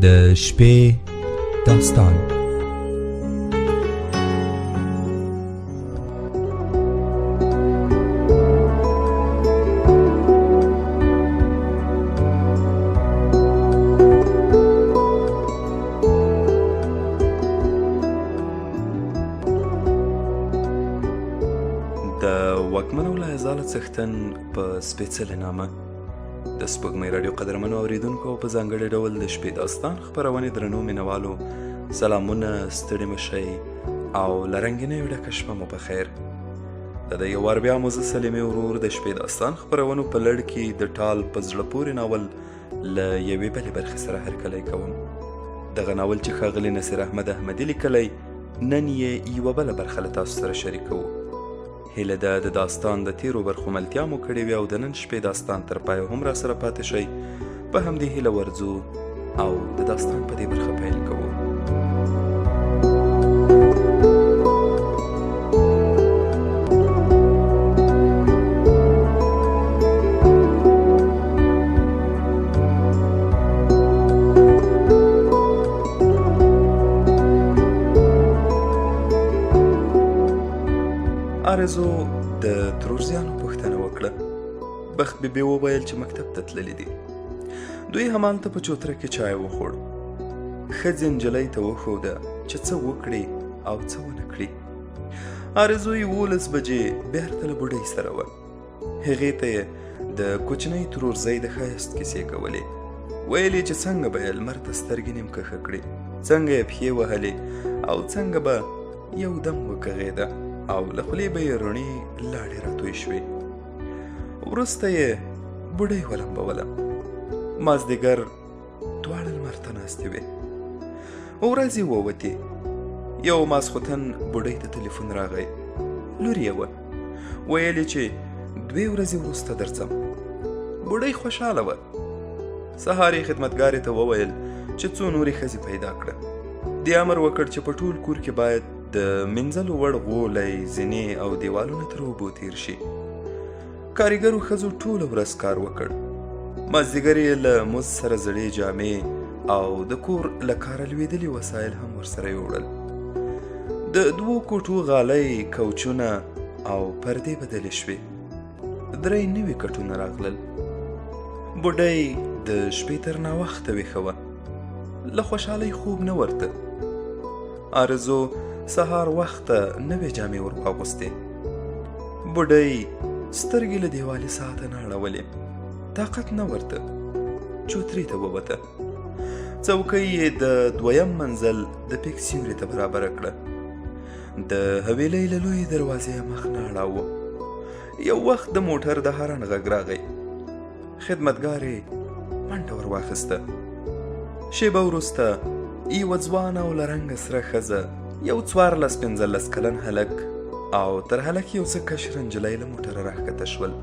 د شپې داستان. د واکمنو له ازاله څښتن په سپېڅلې نامه د سپوږمۍ راډیو قدرمنو اورېدونکو په ځانګړي ډول د شپې داستان خپرونې درنو مینوالو سلامونه، ستړي مه شئ او له رنګینیو ډکه شپه مو په خیر. د یو وار بیا مو زه سلیمې ورور د شپې داستان خپرونو په لړ کې د ټال په زړه پورې ناول له یوې بلې برخې سره هرکلی کوم. دغه ناول چې ښاغلي نصیر احمد احمدي لیکلی، نن یې یوه بله برخه له تاسو سره شریکوو. هیله ده د داستان د تیرو برخو ملتیا مو کړې وي او د نن شپې داستان تر پایه هم را سره پاتې شئ. په همدې هیله ورځو او د داستان په دې برخه پیل کوو. آرزو د ترورزیانو پوښتنه وکړه. بخت بیبي وویل چې مکتب ته تللی دي. دوی همالته په چوتره کې چای وخوړ. ښځې نجلۍ ته وښوده چې څه وکړي او څه ونه کړي. آرزو 11 بجې بېرته له بوډۍ سره وه. هغې ته یې د کوچنۍ ترورزۍ د ښایست کیسې کولې. ویل یې چې څنګه به یې لمر ته سترګې نیم کښه کړې، څنګه یې پښې وهلې او څنګه به یو دم وکغېده او له خولې به یې رڼې لاړې راتوی شوې. وروسته یې بوډۍ ولمبوله. مازدیګر دواړه لمر ته ناستې وې. ورځې ووتې. یو ماسخوتن بوډۍ ته تلیفون راغی. لور یې وه. ویل یې چې 2 ورځې وروسته درځم. بوډۍ خوشحاله وه. سهار یې خدمتګارې ته وویل چې څو نورې ښځې پیدا کړه. دې امر وکړ چې په ټول کور کې باید د منځلو وړ غولی، زینې او دیوالونه تر اوبو تیر شي. کارګرو ښځو ټوله ورځ کار وکړ. مازدیګر یې له مز سره زړې جامې او د کور له کاره لوېدلي وسایل هم ورسره یوړل. د 2 کوټو غالۍ، کوچونه او پردې بدلې شوې. 3 نوي کټونه راغلل. بوډۍ د شپې تر ناوخته ویښه وه. له خوشحالۍ خوب نه ورته. آرزو سهار وخته نوې جامې ور واغوستې. بوډۍ سترګې له دیوالي ساعته نه اړولې. طاقت نه ورته. چوترې ته ووته. څوکۍ یې د 2م منزل د پیک سیوري ته برابره کړه. د حویلۍ له لویې دروازې مخ نه اړاوه. یو وخت د موټر د هارن غږ راغی. خدمتګارې منډه ور واخیسته. شیبه وروسته یوه ځوانه او له رنګه سره ښځه، یو 14-15 کلن هلک او تر هلک یو څه کشره نجلۍ له موټره راښکته شول.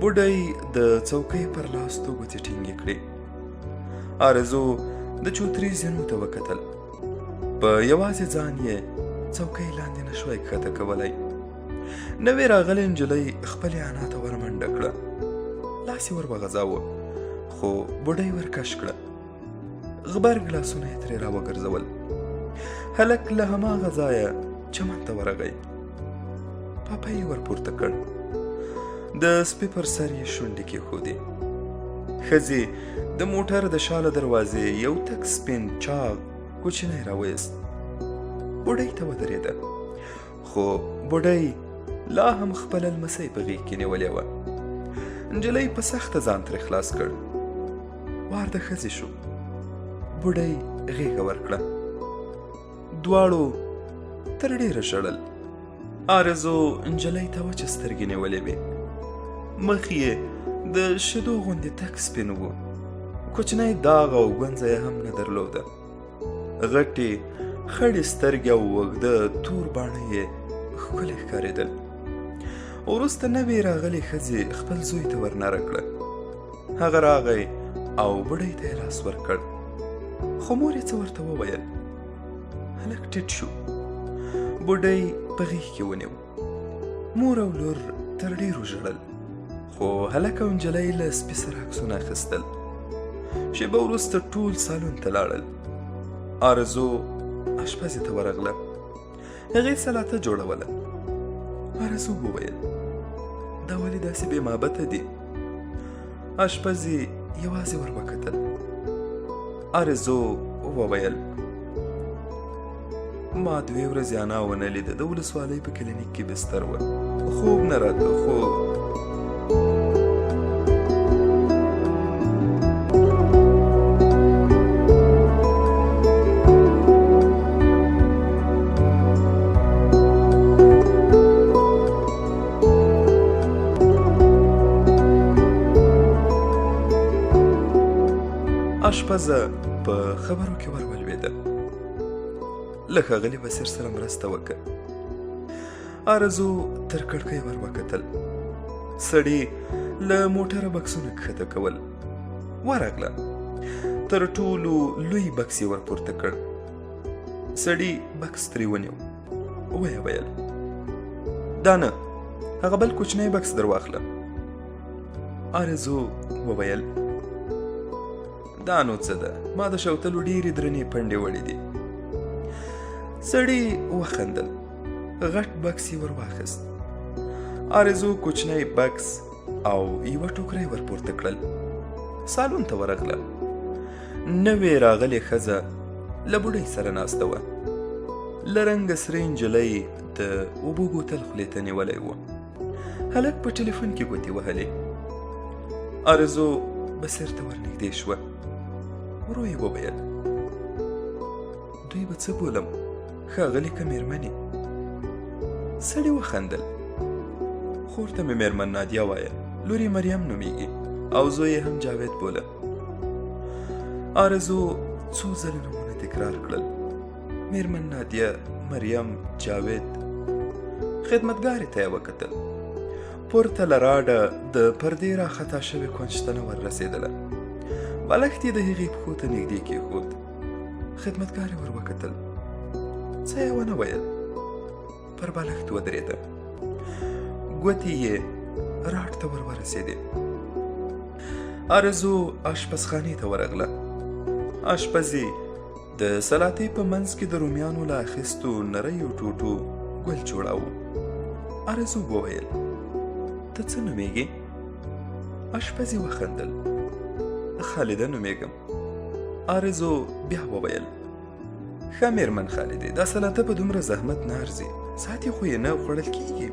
بوډۍ د څوکۍ پر لاستو ګوتې ټینګې کړې. آرزو د چوترې زینو ته وکتل. په یوازې ځان یې څوکۍ لاندې نه شوی کښته کولی. نوې راغلې نجلۍ خپلې انا ته ورمنډه کړه. لاس یې ور وغځاوه خو بوډۍ ورکش کړه. غبرګ لاسونه یې ترې راوګرځول. هلک له هماغه ځایه چمن ته ورغی. پاپۍ یې ورپورته کړ. د سپي پر سر یې شونډې کېښودې. ښځې د موټر د شاله دروازې یو تک سپین چاغ کوچنی راویست. بوډۍ ته ودرېده. خو بوډۍ لا هم خپله لمسۍ په غېږ کې نیولې وه. نجلۍ په سخته ځان ترې خلاص کړ. وار د ښځې شو. بوډۍ غېږه ورکړه. دواړو تر ډېره ژړل. آرزو نجلۍ ته وچې سترګې نیولې وې. مخ یې د شیدو غوندې تک سپین و. کوچنی داغ او ګونځه یې هم نه درلوده. غټې خړې سترګې او اوږده تور باڼه یې ښکلي ښکارېدل. وروسته نوې راغلې ښځې خپل زوی ته ورناره کړه. هغه راغی او بوډۍ ته یې لاس ورکړ. خو مور یې څه ورته وویل. هلک ټیټ شو. بوډۍ په غېږ کې ونیو. مور او لور تر ډېرو ژړل. خو هلک او نجلۍ له سپي سره عکسونه اخیستل. شیبه وروسته ټول سالون ته لاړل. آرزو اشپزې ته ورغله. هغې سلاته جوړوله. آرزو وویل دا ولې داسې بې محبته دي؟ اشپزې یوازې ور وکتل. آرزو وویل ما 2 ورځې انا ونه لیده. د ولسوالۍ په کلینیک کې بستر وه. خوب نه راته. خوب اشپزه په خبرو کې ولوېده. له ښاغلي بصیر سره مرسته وکړه. آرزو تر کړکۍ ور وکتل. سړي له موټره بکسونه کښته کول. ورغله. تر ټولو لوی بکس یې ورپورته کړ. سړي بکس ترې ونیو. ویې ویل دا نه، هغه بل کوچنی بکس در واخله. آرزو وویل دا نو څه ده، ما د شوتلو ډېرې درنې پنډې وړې دي. سړي وخندل. غټ بکس یې ور واخیست. آرزو کوچنی بکس او یوه ټوکرۍ ورپورته کړل. سالون ته ورغله. نوې راغلې ښځه له بوډۍ سره ناسته وه. له رنګه سرې نجلۍ د اوبو بوتل خولې ته نیولی و. هلک په ټلیفون کې ګوتې وهلې. آرزو بصیر ته ورنږدې شوه. ورو یې وویل دوی به څه بولم، ښاغلې که مېرمنې؟ سړي وخندل. خور ته مې مېرمن نادیه وایه، لور یې مریم نومیږي او زوی یې هم جاوید بوله. آرزو څو ځله نومونه تکرار کړل. مېرمن نادیه، مریم، جاوید. خدمتګارې ته یې وکتل. پورته له راډه د پردې راخطا شوې کونج ته نه ور رسېدله. بالښت یې د هغې پښو ته نږدې کېښود. خدمتګارې ور وکتل. څه یې ونه ویل. پر بالښت ودرېده. ګوتې یې راډ ته ور ورسېدې. آرزو اشپزخانې ته ورغله. اشپزې د سلاتې په منځ کې د رومیانو له اخیستو نریو ټوټو ګل جوړاوه. آرزو وویل ته څه نومېږې؟ اشپزې وخندل. خالده نومېږم. آرزو بیا وویل ښه مېرمن خالدې، دا سلاته په دومره زحمت نه ارزي، ساعت یې خو یې نه خوړل کېږي.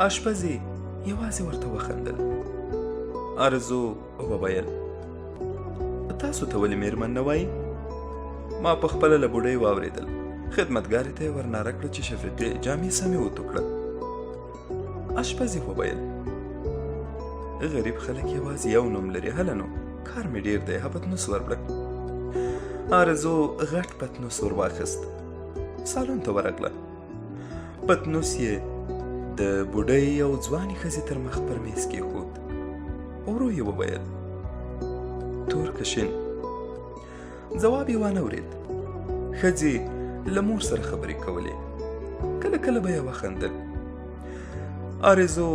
اشپزې یوازې ورته وخندل. آرزو وویل تاسو ته ولې مېرمن نه وایي؟ ما په خپله له بوډۍ واورېدل. خدمتګارې ته یې ورناره کړه چې شفیقې جامې سمې وتو کړه. اشپزې وویل غریب خلک یوازې یو نوم لري، هله نو کار مې ډېر دی، ها پتنوس ورکړه. آرزو غټ پتنوس ور واخیست. سالون ته ورغله. پتنوس یې د بوډۍ او ځوانې ښځې تر مخ پر میز کېښود. ورو یې وویل تور که شین؟ ځواب یې وانه ورېد. ښځې له مور سره خبرې کولې. کله کله به یې وخندل. آرزو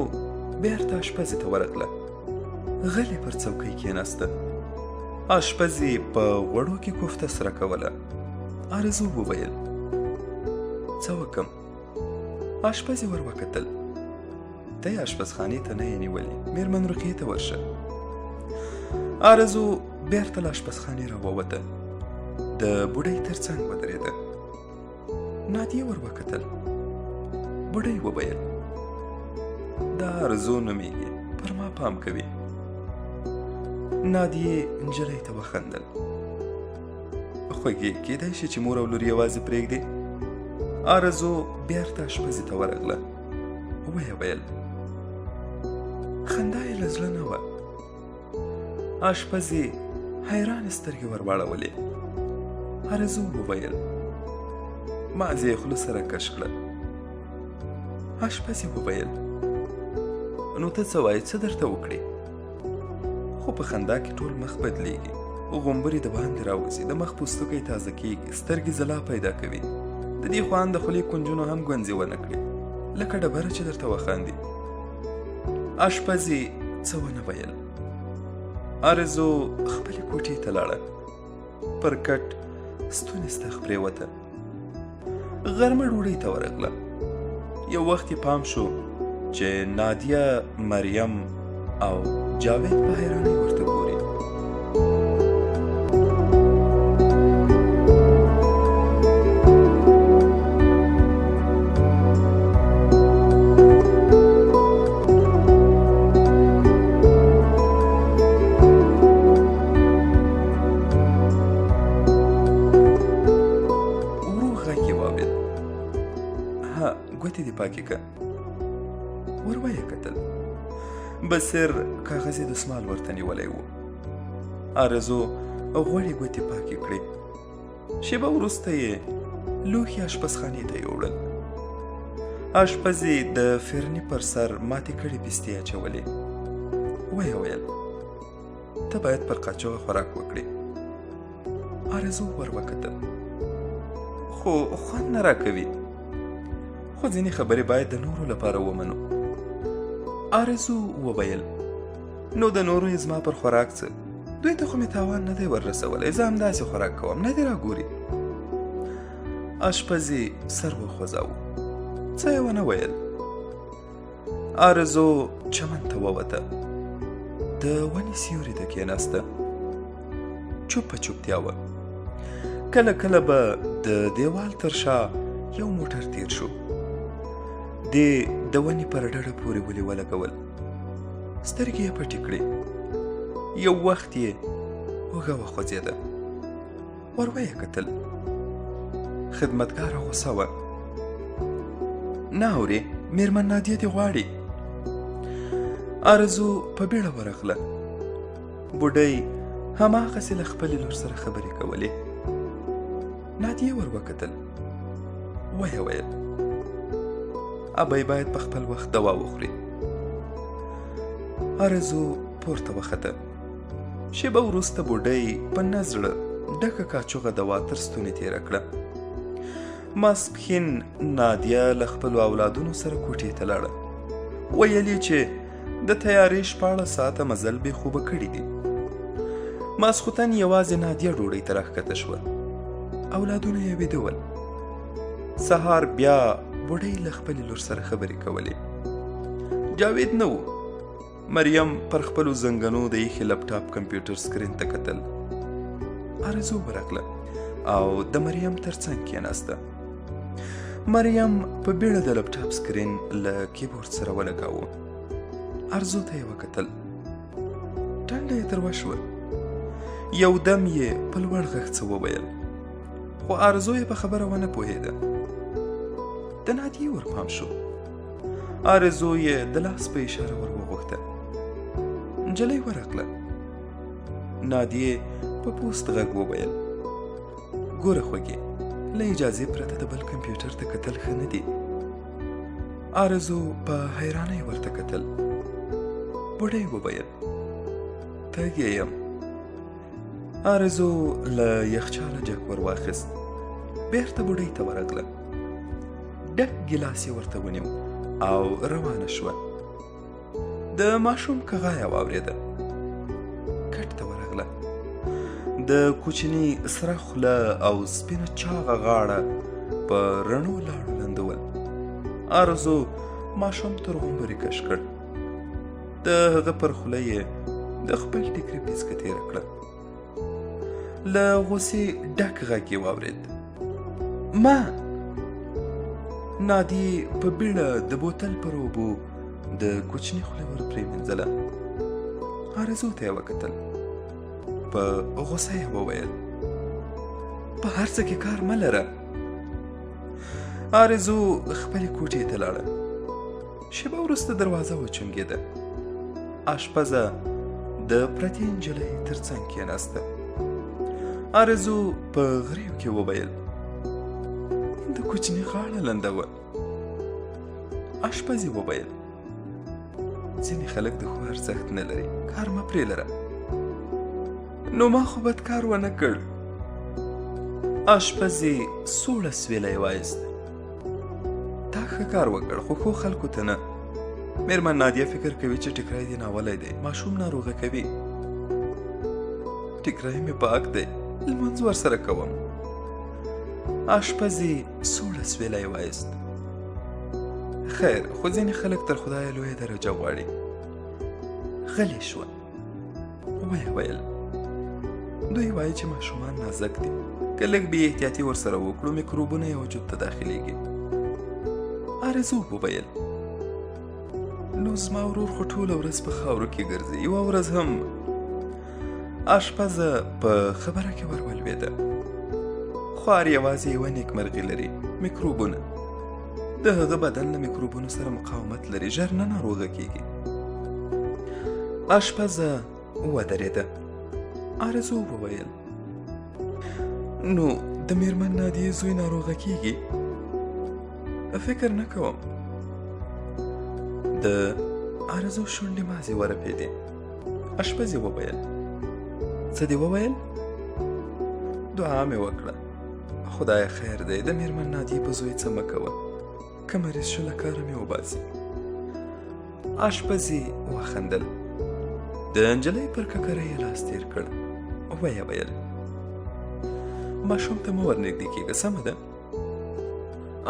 بیرته اشپزې ته ورغله. غلې پر څوکۍ کېناسته. اشپزې په غوړو کې کوفته سره کوله. آرزو وویل څه وکم؟ اشپزې ور وکتل. ته یې اشپزخانې ته نه یې نیولې، مېرمن رقیې ته ورشه. آرزو بیرته له اشپزخانې راووته. د بوډۍ تر څنګ ودرېده. نادیه ور وکتل. بوډۍ وویل دا آرزو نومېږي، پر ما پام کوي. نادیه نجلۍ ته وخندل. خوږې کېدای شي چې مور او لور یوازې پرېږدي. آرزو بیرته اشپزې ته ورغله. ویې ویل خندا یې له زړه نه وه. اشپزې حیرانې سترګې ور واړولې. آرزو وویل مازې یې خوله سره کش کړه. اشپزې وویل نو ته څه وایې، څه درته وکړې؟ خو په خندا کې ټول مخ بدلیږي، غومبرې د باندې راوځي، د مخ پوستکی تازه کېږي، سترګې ځلا پیدا کوي. د دې خوان د خولې کنجونو هم ګونځې ونه کړې، لکه ډبره چې درته وخاندي. اشپزې څه ونه ویل. آرزو خپلې کوټې ته لاړه. پر کټ ستونې ستخ پرېوته. غرمه ډوډۍ ته ورغله. یو وخت یې پام شو چې نادیه، مریم او جاوید په حیرانۍ ورته ګوري. ګوتې دې پاکې که. ور ویې کتل. بصیر کاغذي دستمال ورته نیولی و. آرزو غوړې ګوتې پاکې کړې. شیبه وروسته یې لوښي اشپزخانې ته یوړل. اشپزې د فرني پر سر ماتې کړې پستې اچولې. ویې ویل ته باید پر قاچوغه خوراک وکړې. آرزو ور وکتل. خو خوند نه راکوي. خو ځینې خبرې باید د نورو لپاره ومنو. آرزو وویل نو د نورو یې زما پر خوراک څه؟ دوی ته خو مې تاوان نه دی وررسولی. زه همداسې خوراک کوم، نه دې راګوري. اشپزې سر وخوځاوه. څه یې ونه ویل. آرزو چمن ته ووته. د ونې سیوري ته کېناسته. چوپه چوپتیا وه. کله کله به د دیوال تر شا یو موټر تیر شو. دی د ونې پر ډډه پورې ولې ولګول. سترګې یې پټې کړې. یو وخت یې اوږه وخوځېده. ور ویې کتل. خدمتګاره غوسه وه. نه اورې، میرمن نادیه دې غواړي. آرزو په بیړه ورغله. بوډۍ هماغسې له خپلې لور سره خبرې کولې. نادیه ور وکتل. ویې ویل ابۍ باید په خپل وخت دوا وخوري. آرزو پورته وخته. شیبه وروسته بوډۍ په نه زړه ډکه کاچوغه دوا تر ستونې تېره کړه. ماسپښین نادیه له خپلو اولادونو سره کوټې ته لاړه. ویل یې چې د تیارې 14 ساعته مزل بې خوبه کړي دي. ماسخوتن یوازې نادیه ډوډۍ ته راښکته شوه. اولادونه یې ویده ول. سهار بیا بوډۍ له خپلې لور سره خبرې کولې. جاوید نه و. مریم پر خپلو زنګنو د ایښې لپټاپ کمپیوټر سکرین ته کتل. آرزو ورغله او د مریم تر څنګ کېناسته. مریم په بیړه د لپټاپ سکرین له کیبورډ سره ولګاوه. آرزو ته یې وکتل. ټنډه یې تروه شوه. یو دم یې په لوړ غږ څه وویل، خو آرزو یې په خبره ونه پوهېده. د نادیې ورپام شو. آرزو یې د لاس په اشاره ور وغوښته. نجلۍ ورغله. نادیې په پوست غږ وویل ګوره خوږې، له اجازې پرته د بل کمپیوټر ته کتل ښه نه دي. آرزو په حیرانۍ ورته کتل. بوډۍ وویل تږې یم. آرزو له یخچاله جک ور واخیست. بیرته بوډۍ ته ورغله. ډک ګیلاس یې ورته ونیو او روانه شوه. د ماشوم کغایه واورېده. کټ ته ورغله. د کوچني سره خوله او سپینه چاغه غاړه په رڼو لاړو لندول. آرزو ماشوم تر غومبري کش کړ. د هغه پر خوله یې د خپل ټیکري پیڅکه تېره کړه. له غوسې ډک غږ یې واورېد. ما نادي په بیړه د بوتل پر اوبو د کوچني خوله ور پرېمینځله. آرزو ته یې وکتل. په غوسه یې وویل په هر څه کې کار مه لره. آرزو خپلې کوټې ته لاړه. شیبه وروسته دروازه وچونګېده. اشپزه د پرتې نجلۍ تر څنګ کېناسته. آرزو په غریو کې وویل د کوچني غاړه لنده وه. اشپزې وویل ځینې خلک د ښو ارزښت نه لري، کار مه پرې لره. نو ما خو بد کار ونه کړ. اشپزې سوړه سویلی وایست. تا ښه کار وکړ، خو ښو خلکو ته نه. میرمن نادیه فکر کوي چې ټیکری دې ناولی دی، ماشوم ناروغه کوي. ټیکری مې پاک دی، لمونځ ورسره کوم. اشپزي سوړ اسویلی وایست. خیر، خو ځینې خلک تر خدایه لویه درجه غواړي. غلې شوه. ویې ویل دوی وایي چې ماشومان نازک دي، که لږ بې احتیاطي ورسره وکړو میکروبونه یې وجود ته داخلیږي. آرزو وویل نو زما ورور خو ټوله ورځ په خاورو کې ګرځي، یوه ورځ هم. اشپزه په خبره کې ورولوېده. خوار یوازې یوه نیکمرغي لري، میکروبونه. د هغه بدن له میکروبونو سره مقاومت لري، ژر نه ناروغه کیږي. اشپزه ودرېده. آرزو وویل نو د میرمن نادیې زوی ناروغه کیږي؟ فکر نه کوم. د آرزو شونډې مازې ورپېدې. اشپزي وویل څه دې وویل؟ دعا مې وکړه، خدای خیر دی، د میرمن نادیې په زوی څه مه کوه، که مریض شو له کاره مې وباسي. اشپزي وخندل. د نجلۍ پر ککره یې لاس تېر کړ. ویې ویل ماشوم ته مه ورنږدې کېږه، سمه ده؟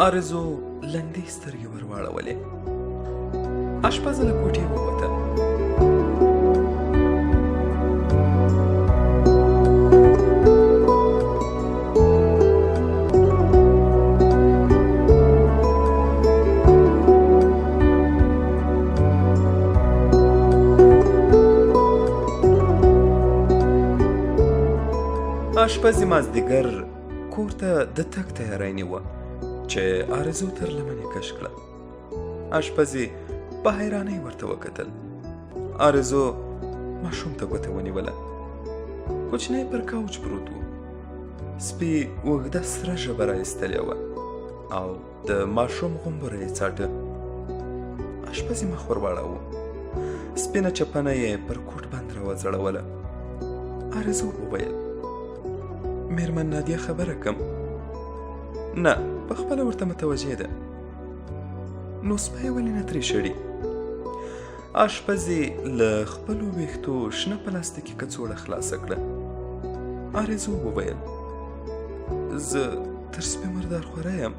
آرزو لندې سترګې ور واړولې. اشپزه له کوټې ووته. اشپزي مازدیګر کور ته د تګ تیاری نیوه چې آرزو تر لمنې کش کړه. اشپزي په حیرانۍ ورته وکتل. آرزو ماشوم ته ګوته ونیوله. کوچنی پر کاوچ پروت و. سپي اوږده سره ژبه رایستلې وه او د ماشوم غومبره یې څاټه. اشپزي مخ ور واړاوه. سپینه چپنه یې پر کوټ بند راوځړوله. آرزو وویل میرمن نادیه خبره کم؟ نه، په خپله ورته متوجه ده. نو سپی ولې نه ترې شړي؟ اشپزي له خپلو ویښتو شنه پلاستیکي کڅوړه خلاصه کړه. آرزو وویل زه تر سپي مردار خوره یم.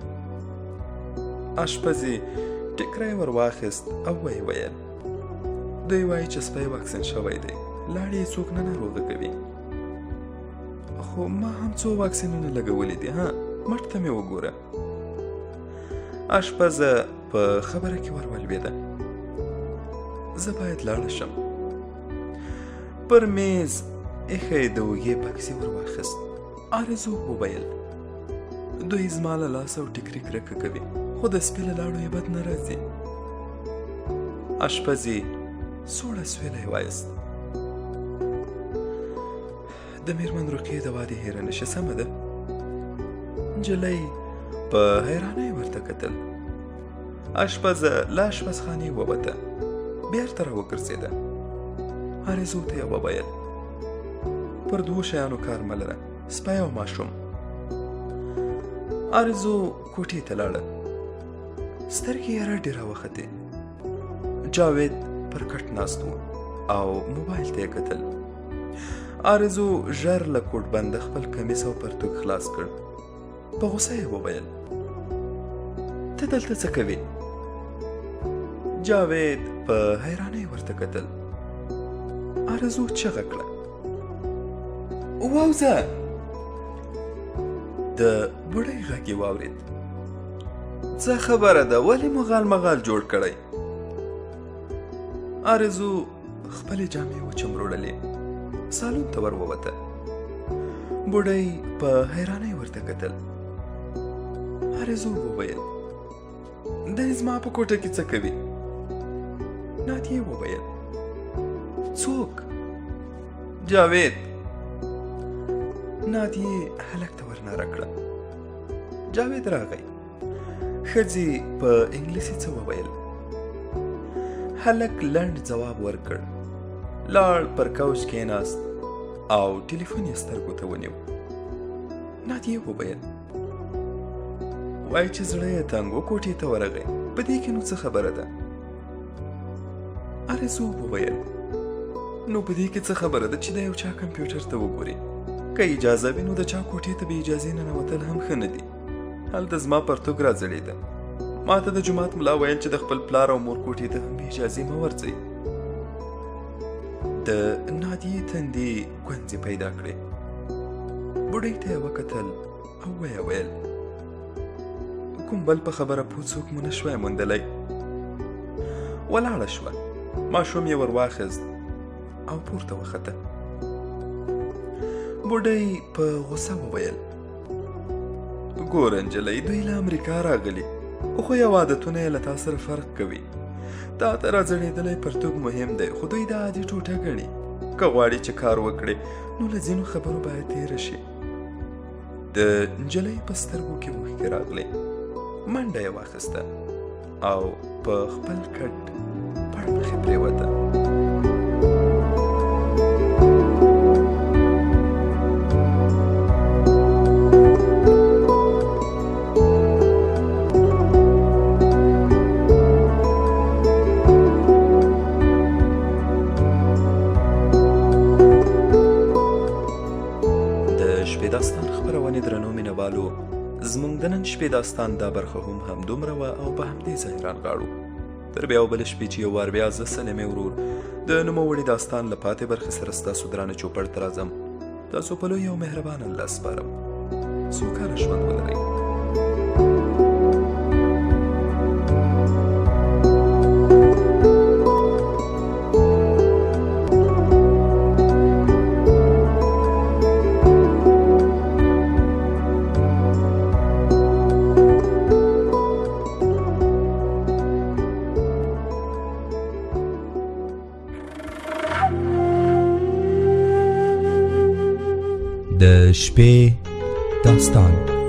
اشپزي ټیکری ور واخیست او ویې ویل دوی وایي چې سپی واکسین شوی دی، لاړې یې څوک نه ناروغه کوي. خو ما هم څو واکسینونه لګولي دي، ها مټ ته مې وګوره. اشپزه په خبره کې ور ولوېده. زه باید لاړه شم. پر میز ایښی د اوږې بکسې ور واخیست. آرزو وویل دوی زما له لاس او ټیکري کرکه کوي، خو د سپي له لاړو یې بد نه راځي. اشپزي سوړ اسویلی وایست. د میرمن رقیې دوا دې هیره نشي، سمه ده؟ نجلۍ په حیرانۍ ورته کتل. اشپزه له اشپزخانې ووته. بېرته راوګرځېده. آرزو ته یې وویل پر دوو شیانو کار مه لره، سپی او ماشوم. آرزو کوټې ته لاړه. سترګې یې رډې راوختې. جاوید پر کټ ناست و او موبایل ته یې کتل. آرزو ژر له کوټ بنده خپل کمیس او پرتوګ خلاص کړ. په غوسه یې وویل ته دلته څه کوې؟ جاوید په حیرانۍ ورته کتل. آرزو چغه کړه ووځه. د بوډۍ غږ یې واورېد. څه خبره ده، ولې مغال مغال جوړ کړی؟ آرزو خپلې جامې وچمروړلې. سالون ته ور ووته. بوډۍ په حیرانۍ ورته کتل. آرزو وویل دی زما په کوټه کې څه کوي؟ نادیې وویل څوک؟ جاوید. نادیې هلک ته ورناره کړه. جاوید راغی. ښځې په انګلیسي څه وویل. هلک لنډ ځواب ورکړ. لاړ پر کوچ کېناست او ټلیفون یې سترګو ته ونیو. نادیې وویل وایي چې زړه یې تنګ و، کوټې ته ورغی. په دې کې نو څه خبره ده؟ آرزو وویل نو په دې کې څه خبره ده چې د یو چا کمپیوټر ته وګوري؟ که اجازه وي نو د چا کوټې ته بې اجازې ننوتل هم ښه نه دي. هلته زما پرتوګ راځړېده. ما ته د جومات ملا ویل چې د خپل پلار او مور کوټې ته هم بې اجازې مه ورځئ. د نادیې تندې ګونځې پیدا کړې. بوډۍ ته یې وکتل او ویې ویل کوم بل په خبره پوه څوک مو نه شوی موندلی. ولاړه شوه. ماشوم یې ور واخیست او پورته وخته. بوډۍ په غوسه وویل ګوره نجلۍ، دوی له امریکا راغلي، خو یو عادتونه یې له تا سره فرق کوي. تا ته راځړېدلی پرتوګ مهم دی، خو دوی دا عادي ټوټه ګڼي. که غواړي چې کار وکړې نو له ځینو خبرو باید تېره شي. د نجلۍ په سترګو کې اوښکې راغلې. منډه یې واخیسته او په خپل کټ پړمخې پرېوته. داستان خپرونې درنو مینوالو، زموږ د نن شپې داستان دا برخه هم همدومره وه او په همدې ځای رانغاړو. تر بیا او بلې شپې چې یو وار بیا زه سلمې ورور د نوموړي داستان له پاتې برخې سره ستاسو درانه چوپړ ته راځم. تاسو په لوی او مهربان الله سپارم. سوکاله ژوند ولرئ. د شپې داستان.